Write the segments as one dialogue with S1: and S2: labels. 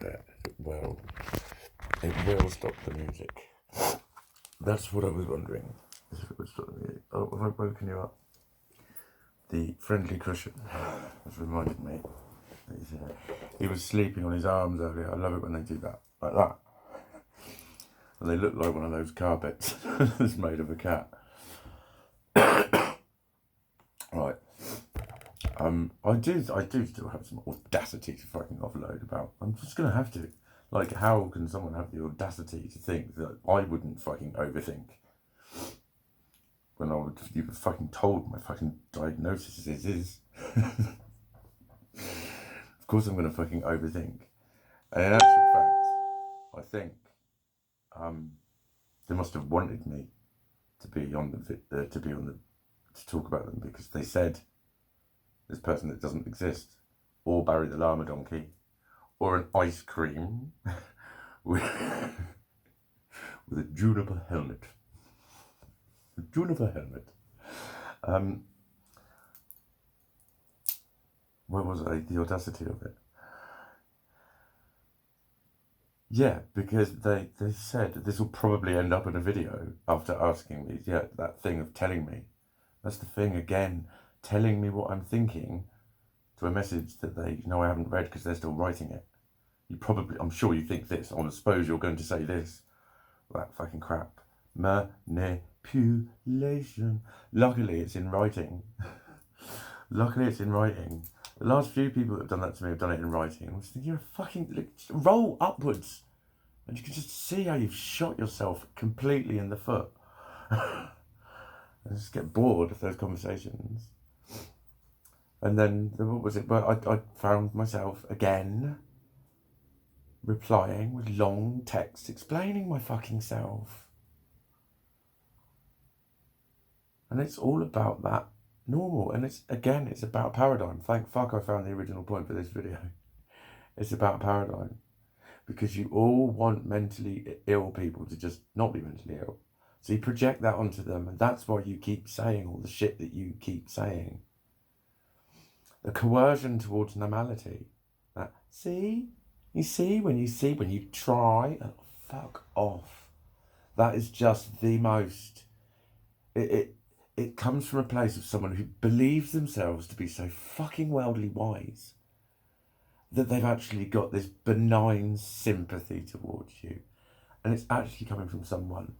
S1: That it will stop the music. That's what I was wondering. If it would stop the music. Oh, have I woken you up? The friendly cushion has reminded me. He was sleeping on his arms earlier. I love it when they do that, like that. And they look like one of those carpets that's made of a cat. Right. I do still have some audacity to fucking offload about. I'm just gonna have to. Like, how can someone have the audacity to think that I wouldn't fucking overthink? When you were fucking told my fucking diagnosis is. Of course I'm gonna fucking overthink. And in actual fact, I think they must have wanted me to be on the to talk about them, because they said this person that doesn't exist, or Barry the Llama Donkey, or an ice cream with a juniper helmet. A juniper helmet. Where was I? The audacity of it. Yeah, because they said this will probably end up in a video after asking me, that thing of telling me. That's the thing again, telling me what I'm thinking to a message that they know I haven't read because they're still writing it. I'm sure you think this. I suppose you're going to say this. That fucking crap. Manipulation. Luckily, it's in writing. Luckily, it's in writing. The last few people that have done that to me have done it in writing. I was thinking, roll upwards. And you can just see how you've shot yourself completely in the foot. I just get bored of those conversations. And then, what was it? But I found myself again replying with long texts explaining my fucking self. And it's all about that normal. And it's about paradigm. Thank fuck I found the original point for this video. It's about paradigm. Because you all want mentally ill people to just not be mentally ill. So you project that onto them, and that's why you keep saying all the shit that you keep saying. The coercion towards normality. You see when you try, fuck off. That is just the most. It comes from a place of someone who believes themselves to be so fucking worldly wise that they've actually got this benign sympathy towards you. And it's actually coming from someone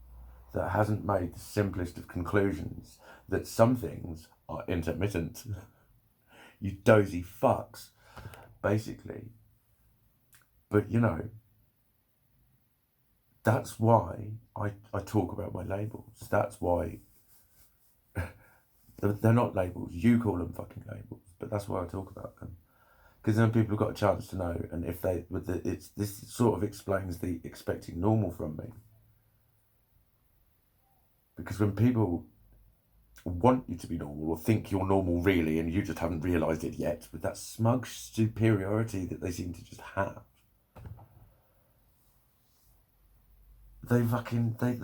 S1: that hasn't made the simplest of conclusions, that some things are intermittent. You dozy fucks, basically. But, that's why I talk about my labels. That's why they're not labels. You call them fucking labels, but that's why I talk about them. Because then people have got a chance to know, and if this sort of explains the expecting normal from me. Because when people want you to be normal, or think you're normal really, and you just haven't realised it yet, with that smug superiority that they seem to just have, they reckon they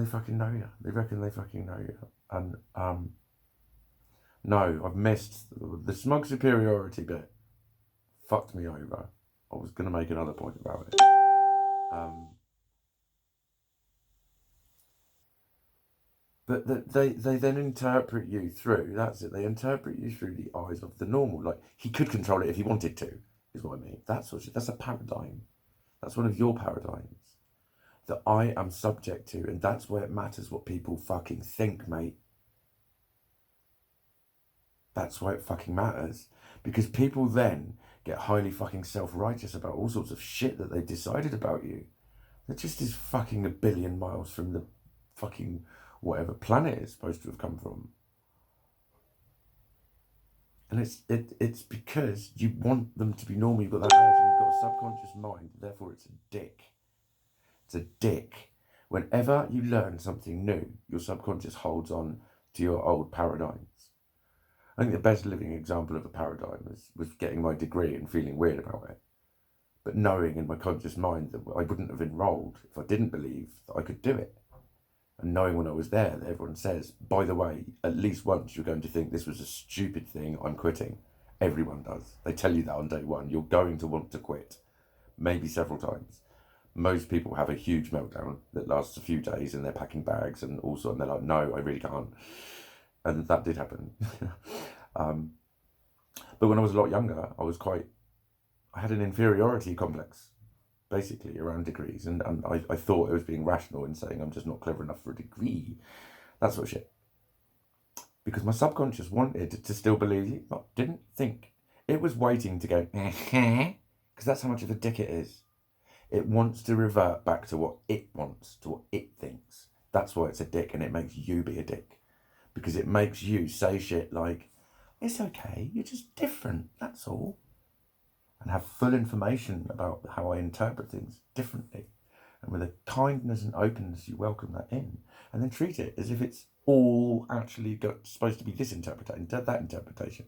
S1: fucking know you. They reckon they fucking know you. And no, I've missed the smug superiority bit. Fucked me over. I was going to make another point about it. But they then interpret you through, that's it, they interpret you through the eyes of the normal. Like, he could control it if he wanted to, is what I mean. That's a paradigm. That's one of your paradigms that I am subject to, and that's where it matters what people fucking think, mate. That's why it fucking matters. Because people then get highly fucking self-righteous about all sorts of shit that they decided about you. That just is fucking a billion miles from the fucking whatever planet it's supposed to have come from. And it's because you want them to be normal. You've got that urge, and you've got a subconscious mind. Therefore, it's a dick. It's a dick. Whenever you learn something new, your subconscious holds on to your old paradigms. I think the best living example of a paradigm was getting my degree and feeling weird about it. But knowing in my conscious mind that I wouldn't have enrolled if I didn't believe that I could do it. And knowing when I was there that everyone says, by the way, at least once you're going to think this was a stupid thing, I'm quitting. Everyone does. They tell you that on day one. You're going to want to quit. maybe several times. Most people have a huge meltdown that lasts a few days and they're packing bags and also, and they're like, no, I really can't. And that did happen. But when I was a lot younger, I had an inferiority complex, basically, around degrees. And I thought I was being rational in saying I'm just not clever enough for a degree. That sort of shit. Because my subconscious wanted to still believe it, but didn't think. It was waiting to go, because that's how much of a dick it is. It wants to revert back to what it wants, to what it thinks. That's why it's a dick, and it makes you be a dick. Because it makes you say shit like, it's okay, you're just different, that's all. And have full information about how I interpret things differently. And with a kindness and openness, you welcome that in. And then treat it as if it's all actually supposed to be this interpretation, that interpretation.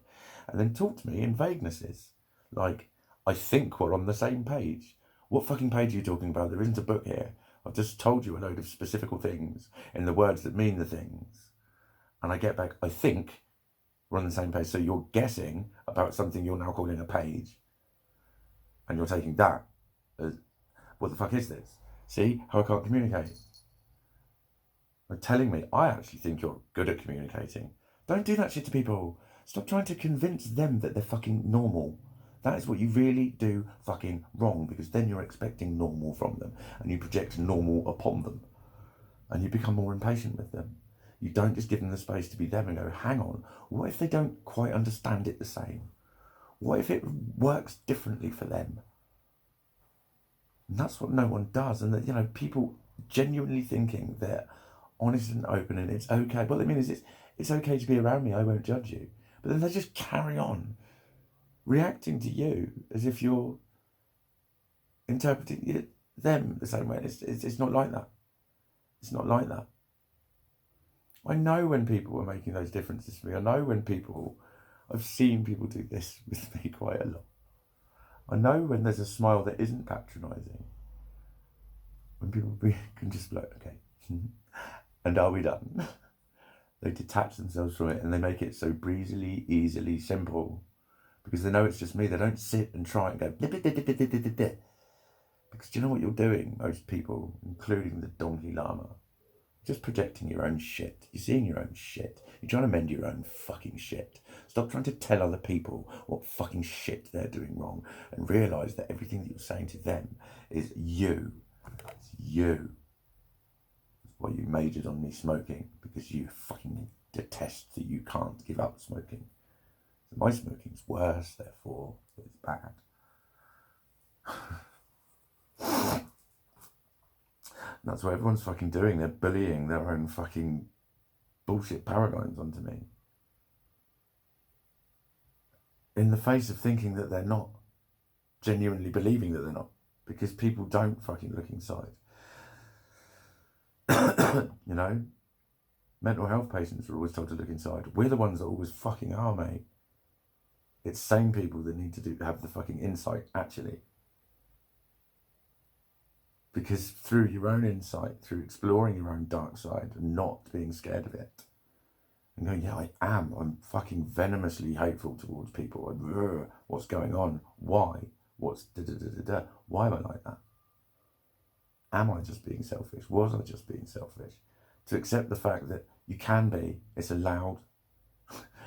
S1: And then talk to me in vaguenesses. Like, I think we're on the same page. What fucking page are you talking about? There isn't a book here. I've just told you a load of specific things in the words that mean the things. And I get back, I think we're on the same page. So you're guessing about something you're now calling a page. And you're taking that as, what the fuck is this? See how I can't communicate? You're telling me I actually think you're good at communicating. Don't do that shit to people. Stop trying to convince them that they're fucking normal. That is what you really do fucking wrong, because then you're expecting normal from them and you project normal upon them and you become more impatient with them. You don't just give them the space to be them and go, hang on, what if they don't quite understand it the same? What if it works differently for them? And that's what no one does. And that, you know, people genuinely thinking they're honest and open and it's okay. What they mean is it's okay to be around me, I won't judge you. But then they just carry on reacting to you as if you're interpreting them the same way. It's not like that. It's not like that. I know when people are making those differences for me. I know when I've seen people do this with me quite a lot. I know when there's a smile that isn't patronising. When people can just be like, okay, and are we done? They detach themselves from it and they make it so breezily, easily, simple. Because they know it's just me. They don't sit and try and go, because do you know what you're doing, most people, including the donkey llama? Just projecting your own shit. You're seeing your own shit. You're trying to mend your own fucking shit. Stop trying to tell other people what fucking shit they're doing wrong and realise that everything that you're saying to them is you. It's you. That's why you majored on me smoking, because you fucking detest that you can't give up smoking. So my smoking's worse, therefore it's bad. That's what everyone's fucking doing. They're bullying their own fucking bullshit paradigms onto me. In the face of thinking that they're not. Genuinely believing that they're not. Because people don't fucking look inside. You know? Mental health patients are always told to look inside. We're the ones that always fucking are, mate. It's sane people that need to have the fucking insight, actually. Because through your own insight, through exploring your own dark side and not being scared of it, and going, yeah, I'm fucking venomously hateful towards people. And, what's going on? Why? What's da-da-da-da-da? Why am I like that? Am I just being selfish? Was I just being selfish? To accept the fact that you can be, it's allowed.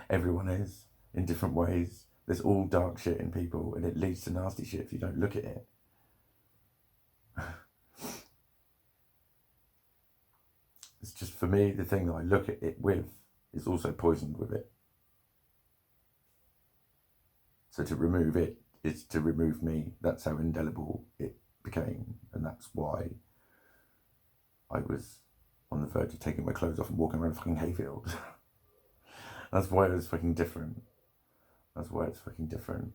S1: Everyone is, in different ways. There's all dark shit in people, and it leads to nasty shit if you don't look at it. It's just, for me, the thing that I look at it with is also poisoned with it. So to remove it is to remove me. That's how indelible it became. And that's why I was on the verge of taking my clothes off and walking around a fucking hayfield. That's why it was fucking different. That's why it's fucking different.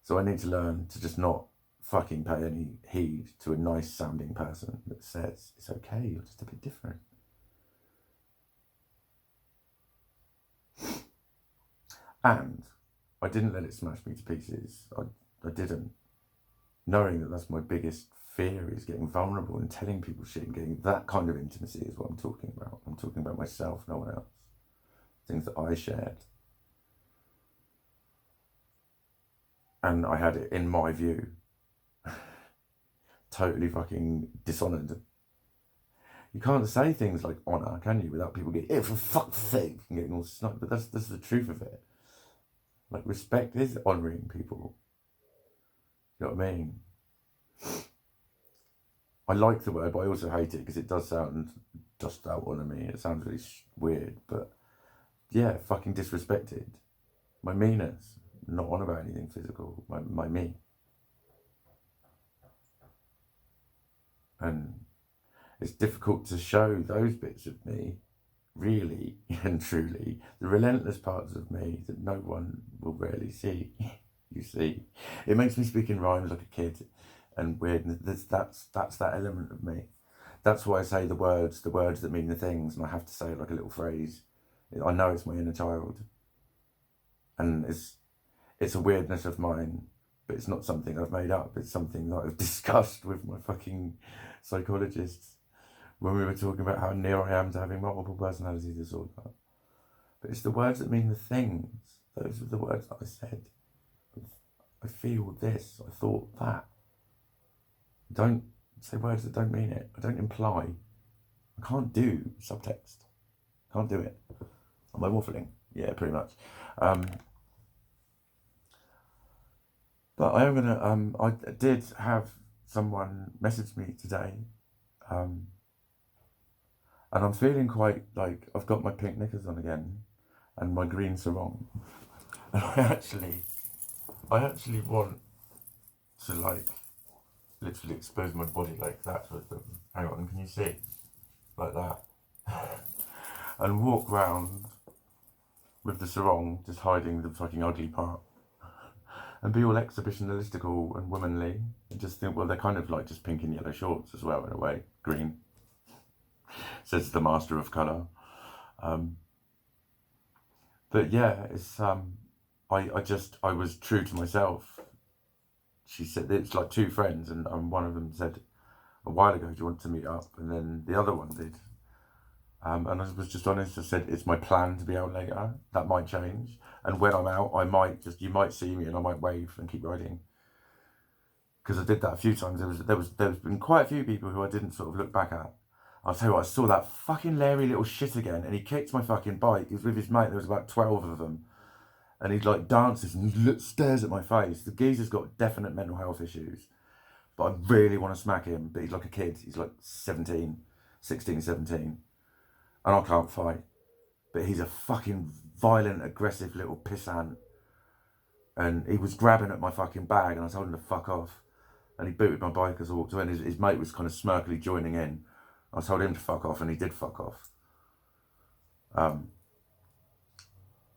S1: So I need to learn to just not fucking pay any heed to a nice sounding person that says, it's okay, you're just a bit different. And I didn't let it smash me to pieces. I didn't. Knowing that that's my biggest fear, is getting vulnerable and telling people shit and getting that kind of intimacy is what I'm talking about. I'm talking about myself, no one else. Things that I shared. And I had it, in my view, totally fucking dishonoured. You can't say things like honour, can you, without people getting, for fuck's sake, and getting all snide. But that's the truth of it. Like, respect is honouring people. You know what I mean? I like the word, but I also hate it because it does sound just out on me. It sounds really weird, but yeah, fucking disrespected. My meanness, not on about anything physical. My me. And it's difficult to show those bits of me, really and truly, the relentless parts of me that no one will rarely see. You see, it makes me speak in rhymes like a kid, and weird. That's that element of me. That's why I say the words that mean the things, and I have to say it like a little phrase. I know it's my inner child, and it's a weirdness of mine, but it's not something I've made up. It's something that I've discussed with my fucking psychologists when we were talking about how near I am to having multiple personality disorder. But it's the words that mean the things. Those are the words that I said. I feel this, I thought that. Don't say words that don't mean it. I don't imply. I can't do subtext. Can't do it. Am I waffling? Yeah, pretty much. But I am gonna, I did have someone message me today, and I'm feeling quite like I've got my pink knickers on again, and my green sarong, and I actually want to like literally expose my body like that with them. Hang on, can you see? Like that. And walk round with the sarong, just hiding the fucking ugly part. And be all exhibitionistical and womanly. And just think, well, they're kind of like just pink and yellow shorts as well, in a way. Green. Says the master of colour. But yeah, it's, I was true to myself. She said, it's like two friends, and one of them said a while ago, do you want to meet up? And then the other one did. And I was just honest, I said, it's my plan to be out later. That might change. And when I'm out, you might see me and I might wave and keep riding. Because I did that a few times. There's been quite a few people who I didn't sort of look back at. I'll tell you what, I saw that fucking Larry little shit again, and he kicked my fucking bike. He was with his mate, there was about 12 of them. And he like dances and stares at my face. The geezer's got definite mental health issues. But I really want to smack him, but he's like a kid. He's like 16, 17. And I can't fight. But he's a fucking violent, aggressive little pissant. And he was grabbing at my fucking bag, and I told him to fuck off. And he booted my bike as I walked away, and his mate was kind of smirkily joining in. I told him to fuck off, and he did fuck off.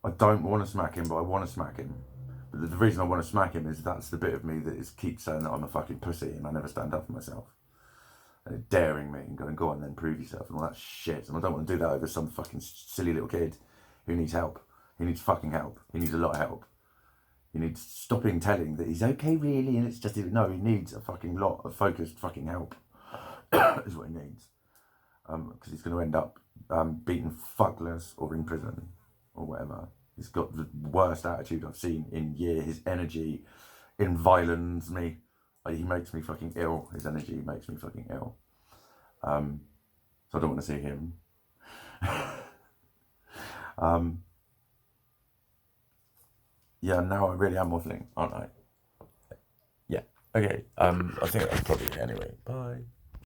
S1: I don't want to smack him, but I want to smack him. But the reason I want to smack him is that's the bit of me that keeps saying that I'm a fucking pussy and I never stand up for myself. And daring me and going, go on then, prove yourself and all that shit. And I don't want to do that over some fucking silly little kid who needs help. He needs fucking help. He needs a lot of help. He needs stopping telling that he's okay really and it's just, no, he needs a fucking lot of focused fucking help. Is what he needs. Because he's going to end up beaten fuckless or in prison or whatever. He's got the worst attitude I've seen in years. His energy environs me. Like, he makes me fucking ill. His energy makes me fucking ill. So I don't want to see him. Yeah, now I really am waffling, aren't I? Yeah. Okay. I think that's probably it anyway. Bye.